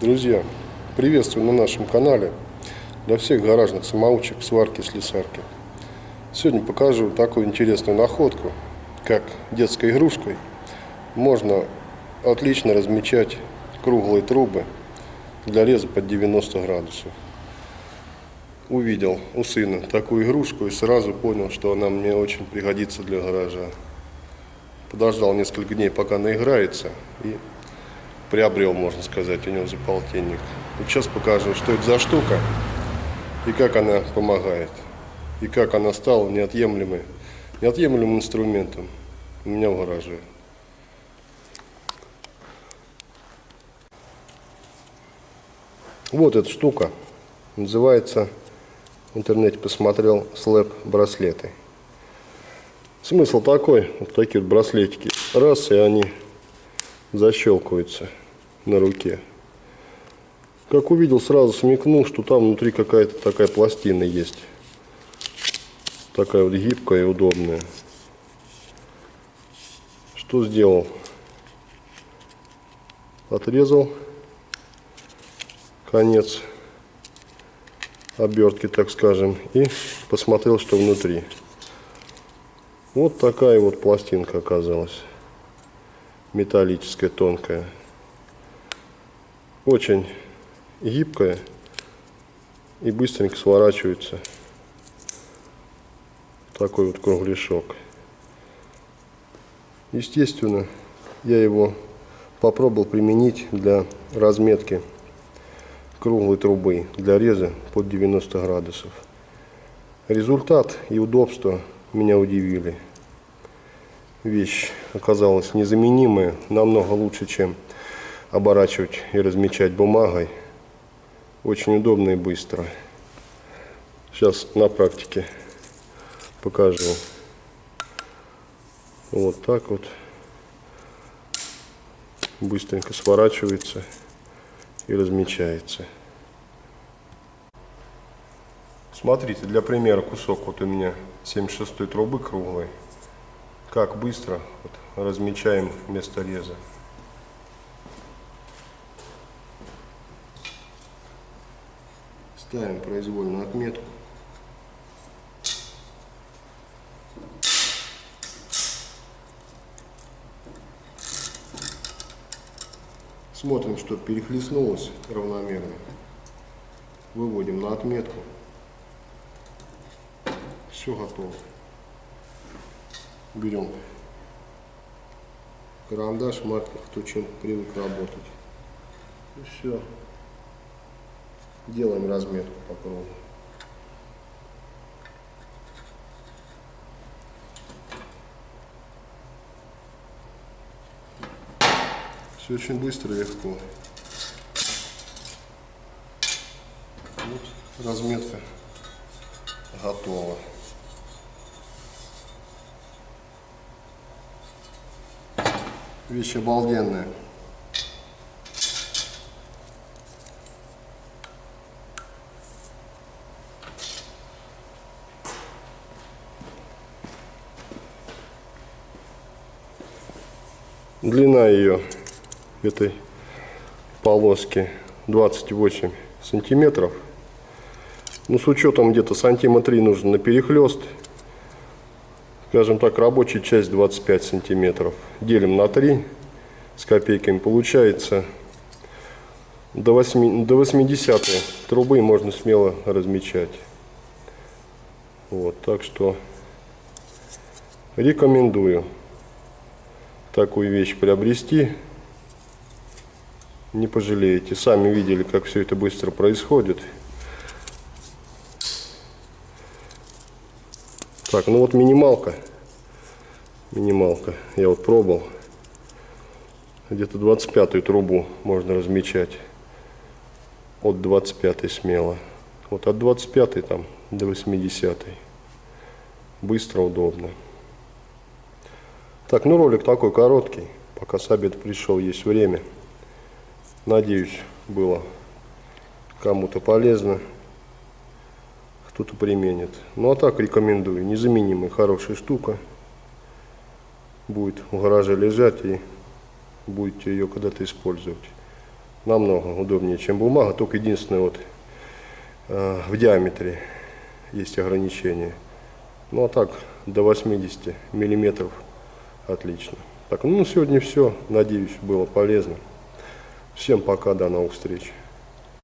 Друзья, приветствую на нашем канале для всех гаражных самоучек, сварки, слесарки. Сегодня покажу такую интересную находку, как детской игрушкой можно отлично размечать круглые трубы для реза под 90 градусов. Увидел у сына такую игрушку и сразу понял, что она мне очень пригодится для гаража. Подождал несколько дней, пока наиграется, и приобрел, можно сказать, у него за полтинник. Вот сейчас покажу, что это за штука и как она помогает, и как она стала неотъемлемым инструментом у меня в гараже. Вот эта штука, называется, в интернете посмотрел, слэп-браслеты. Смысл такой, вот такие вот браслетики, раз, и они защелкиваются на руке. Как увидел, сразу смекнул, что там внутри какая-то такая пластина есть. Такая вот гибкая и удобная. Что сделал? Отрезал конец обертки, так скажем, и посмотрел, что внутри. Вот такая вот пластинка оказалась. Металлическая, тонкая. Очень гибкая и быстренько сворачивается. Такой вот кругляшок. Естественно, я его попробовал применить для разметки круглой трубы для реза под 90 градусов. Результат и удобство меня удивили. Вещь оказалась незаменимая, намного лучше, чем оборачивать и размечать бумагой. Очень удобно и быстро. Сейчас на практике покажу. Вот так вот. Быстренько сворачивается и размечается. Смотрите, для примера кусок вот у меня 76-й трубы круглой. Как быстро вот размечаем место реза. Ставим произвольную отметку. Смотрим, что перехлестнулось равномерно. Выводим на отметку. Все готово. Берем карандаш, маркер, кто чем привык работать. И все. Делаем разметку по кругу. Все очень быстро и легко. Вот разметка готова. Вещь обалденная. Длина ее, этой полоски, 28 сантиметров. Ну, с учетом где-то сантиметра 3 нужно на перехлест. Скажем так, рабочая часть 25 сантиметров. Делим на 3 с копейками. Получается до 80 трубы можно смело размечать. Вот, так что рекомендую такую вещь приобрести. Не пожалеете. Сами видели, как все это быстро происходит. Так, ну вот минималка. Я вот пробовал. Где-то 25-ю трубу можно размечать. От 25-й смело. Вот от 25-й там до 80-й. Быстро, удобно. Так, ну ролик такой короткий. Пока с обеда пришел, есть время. Надеюсь, было кому-то полезно. Кто-то применит. Ну а так рекомендую. Незаменимая, хорошая штука. Будет в гараже лежать и будете ее когда-то использовать. намного удобнее, чем бумага. Только единственное, вот в диаметре есть ограничения. Ну а так до 80 миллиметров отлично. Так, ну на сегодня все. Надеюсь, было полезно. Всем пока, до новых встреч.